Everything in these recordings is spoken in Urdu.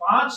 5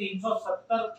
370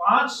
5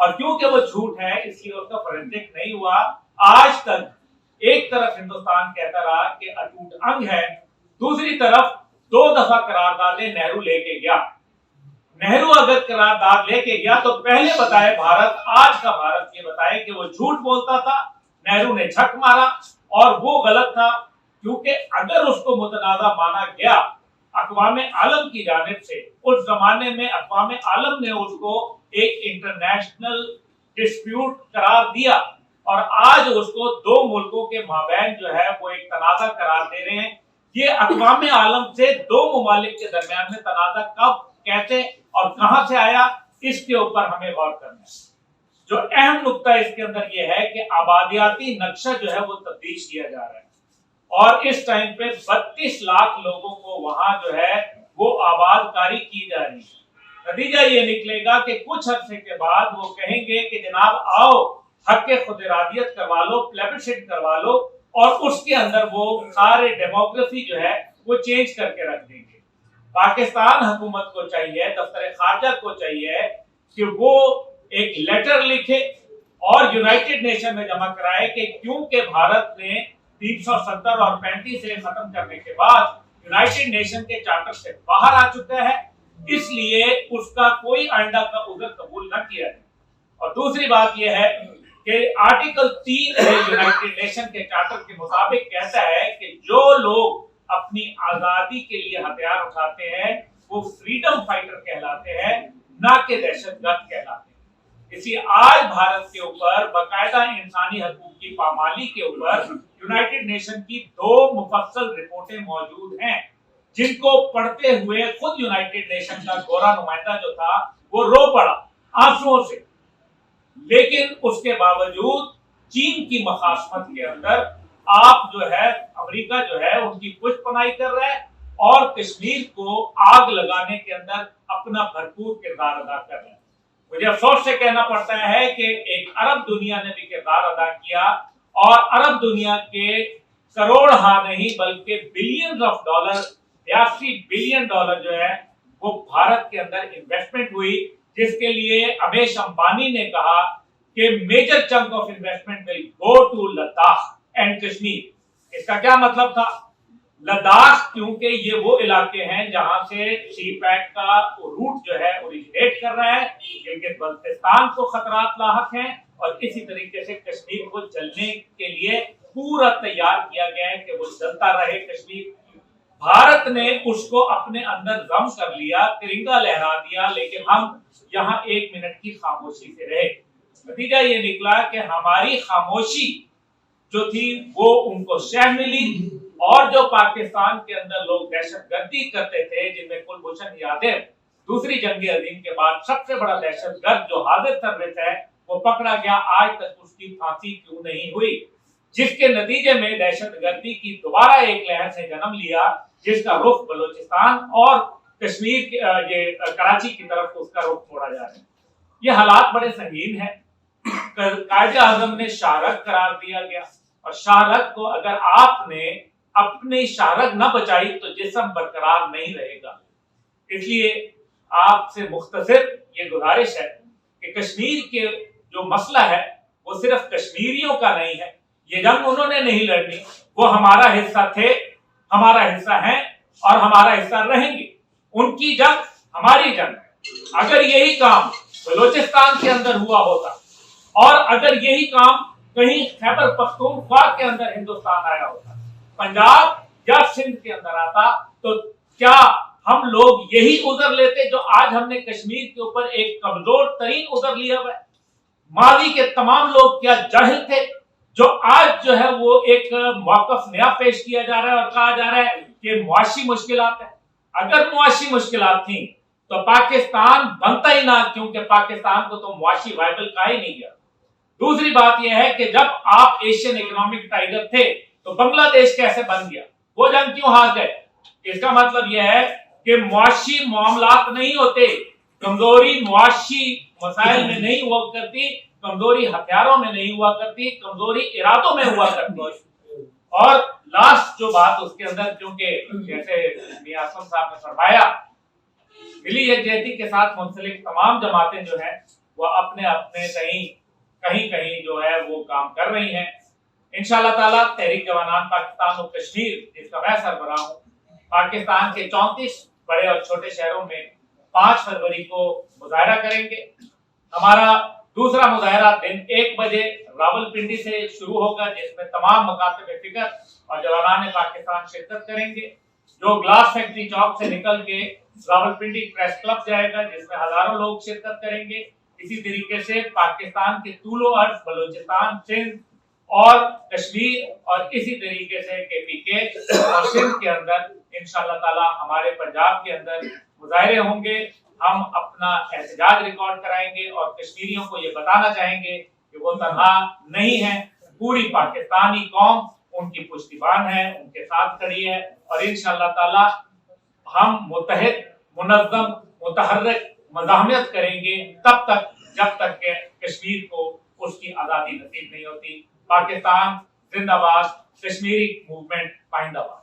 اور کیونکہ وہ جھوٹ ہے اس لیے اس کا فورینسک نہیں ہوا. آج تک ایک طرف ہندوستان کہتا رہا کہ اٹوٹ انگ ہے, دوسری طرف 2 دفعہ قراردادیں نہرو لے کے گیا. نہرو اگر قرارداد لے کے گیا تو پہلے بتائے بھارت, آج کا بھارت یہ بتائے کہ وہ جھوٹ بولتا تھا, نہرو نے جھک مارا اور وہ غلط تھا. کیونکہ اگر اس کو متنازع مانا گیا اقوام عالم کی جانب سے, اس زمانے میں اقوام عالم نے اس کو ایک انٹرنیشنل ڈسپیوٹ قرار دیا, اور آج اس کو 2 ملکوں کے مابین جو ہے وہ ایک تنازع قرار دے رہے ہیں. یہ اقوام عالم سے 2 ممالک کے درمیان میں تنازع کب, کیسے اور کہاں سے آیا, اس کے اوپر ہمیں غور کرنا ہے. جو اہم نقطہ اس کے اندر یہ ہے کہ آبادیاتی نقشہ جو ہے وہ تبدیل کیا جا رہا ہے, اور اس ٹائم پہ 32 لاکھ لوگوں کو وہاں جو ہے وہ آباد کاری کی جا رہی ہے. نتیجہ یہ نکلے گا کہ کچھ عرصے کے بعد وہ کہیں گے کہ جناب آؤ حق خود ارادیت کروا لو, پلیبسسٹ کروا لو, اور اس کے اندر وہ سارے ڈیموکریسی جو ہے وہ چینج کر کے رکھ دیں گے. پاکستان حکومت کو چاہیے, دفتر خارجہ کو چاہیے کہ وہ ایک لیٹر لکھے اور یونائٹڈ نیشن میں جمع کرائے کہ کیونکہ بھارت نے 370 اور 35 سے ختم کرنے کے بعد یونائٹڈ نیشن کے چارٹر سے باہر آ چکا ہے, اس لیے اس کا کوئی آئندہ کا عذر قبول نہ کیا جائے. اور دوسری بات یہ ہے کہ آرٹیکل 3 یونائٹڈ نیشن کے چارٹر کے مطابق کہتا ہے کہ جو لوگ اپنی آزادی کے لیے ہتھیار اٹھاتے ہیں وہ فریڈم فائٹر کہلاتے ہیں, نہ کہ دہشت گرد کہلاتے ہیں. اسی آج بھارت کے اوپر باقاعدہ انسانی حقوق کی پامالی کے اوپر یونائٹڈ نیشن کی 2 مفصل رپورٹیں موجود ہیں, جن کو پڑھتے ہوئے خود یونائٹڈ نیشن کا گورا نمائندہ جو تھا وہ رو پڑا آنسوؤں سے. لیکن اس کے باوجود چین کی مخاصمت کے اندر آپ جو ہے امریکہ جو ہے ان کی پشت پناہی کر رہا ہے, اور کشمیر کو آگ لگانے کے اندر اپنا بھرپور کردار ادا کر رہا ہے. مجھے افسوس سے کہنا پڑتا ہے کہ ایک عرب دنیا نے بھی کردار ادا کیا, اور عرب دنیا کے کروڑ ہاں نہیں بلکہ billions of dollar, 82 billion dollar جو ہے وہ بھارت کے اندر انویسٹمنٹ ہوئی, جس کے لیے امیش امبانی نے کہا کہ major chunk of investment will go to Ladakh and Kashmir. اس کا کیا مطلب تھا؟ لداخ کیونکہ یہ وہ علاقے ہیں جہاں سے سی پیک کا روٹ جو ہے اوریجنیٹ کر رہا ہے, گلگت بلتستان کو خطرات لاحق ہیں, اور اسی طریقے سے کشمیر کو جلنے کے لیے پورا تیار کیا گیا ہے کہ وہ جلتا رہے کشمیر. بھارت نے اس کو اپنے اندر ضم کر لیا, ترنگا لہرا دیا, لیکن ہم یہاں 1 منٹ کی خاموشی سے رہے. نتیجہ یہ نکلا کہ ہماری خاموشی جو تھی وہ ان کو شہ ملی, اور جو پاکستان کے اندر لوگ دہشت گردی کرتے تھے, جن میں کلبھوشن یادو دوسری جنگ عظیم کے بعد سب سے بڑا دہشت گرد جو حاضر سروس ہے, وہ پکڑا گیا. آج تک اس کی پھانسی کیوں نہیں ہوئی, جس کے نتیجے میں دہشت گردی کی دوبارہ ایک لہر سے جنم لیا, جس کا رخ بلوچستان اور کشمیر یہ کراچی کی طرف اس کا رخ موڑا جا رہا ہے. یہ حالات بڑے سنگین ہیں. قائد اعظم نے شاہرگ قرار دیا گیا, اور شاہرگ کو اگر آپ نے اپنی شاہرگ نہ بچائی تو جسم برقرار نہیں رہے گا. اس لیے آپ سے مختصر یہ گزارش ہے کہ کشمیر کے جو مسئلہ ہے وہ صرف کشمیریوں کا نہیں ہے. یہ جنگ انہوں نے نہیں لڑنی, وہ ہمارا حصہ تھے, ہمارا حصہ ہیں اور ہمارا حصہ رہیں گے. ان کی جنگ ہماری جنگ. اگر یہی کام بلوچستان کے اندر ہوا ہوتا, اور اگر یہی کام کہیں خیبر پختونخوا کے اندر ہندوستان آیا ہوتا, پنجاب یا سندھ کے اندر آتا, تو کیا ہم لوگ یہی عذر لیتے جو آج ہم نے کشمیر کے اوپر ایک کمزور ترین عذر لیا ہوا ہے؟ ماضی کے تمام لوگ کیا جاہل تھے جو آج جو ہے وہ ایک موقف نیا پیش کیا جا رہا ہے اور کہا جا رہا ہے کہ معاشی مشکلات ہیں؟ اگر معاشی مشکلات تھیں تو پاکستان بنتا ہی نہ, کیونکہ پاکستان کو تو معاشی وائبل کہا ہی نہیں گیا. دوسری بات یہ ہے کہ جب آپ ایشین اکنامک ٹائیگر تھے تو بنگلہ دیش کیسے بن گیا؟ وہ جنگ کیوں ہار گئے؟ اس کا مطلب یہ ہے کہ معاشی معاملات نہیں ہوتے, کمزوری معاشی مسائل میں نہیں ہوا کرتی, کمزوری ہتھیاروں میں نہیں ہوا کرتی, کمزوری ارادوں میں ہوا کرتی. اور لاسٹ جو بات اس کے اندر, کیونکہ جیسے میاں اعظم صاحب نے فرمایا, ملی یکجہتی کے ساتھ منسلک تمام جماعتیں جو ہیں وہ اپنے اپنے کہیں کہیں جو ہے وہ کام کر رہی ہیں. انشاءاللہ تعالیٰ تحریک جوانان پاکستان و کشمیر جس کا میں سربراہ ہوں پاکستان کے 34 بڑے اور چھوٹے شہروں میں 5 فروری کو مظاہرہ کریں گے. ہمارا دوسرا مظاہرہ دن 1 بجے راولپنڈی سے شروع ہوگا جس میں تمام مکاتب فکر اور جوانان پاکستان شرکت کریں گے. جو گلاس فیکٹری چوک سے نکل کے راولپنڈی پریس کلب جائے گا جس میں ہزاروں لوگ شرکت کریں گے. اسی طریقے سے پاکستان کے طول و عرض بلوچستان، سندھ اور کشمیر اور اسی طریقے سے KPK اور سندھ کے اندر انشاءاللہ تعالی ہمارے پنجاب کے اندر مظاہرے ہوں گے. ہم اپنا احتجاج ریکارڈ کرائیں گے اور کشمیریوں کو یہ بتانا چاہیں گے کہ وہ تنہا نہیں ہے، پوری پاکستانی قوم ان کی پشتیبان ہے، ان کے ساتھ کھڑی ہے. اور انشاءاللہ تعالی ہم متحد، منظم، متحرک مزاحمت کریں گے تب تک جب تک کہ کشمیر کو اس کی آزادی نصیب نہیں ہوتی. پاکستان زندہ باد، کشمیری موومنٹ پائندہ باد.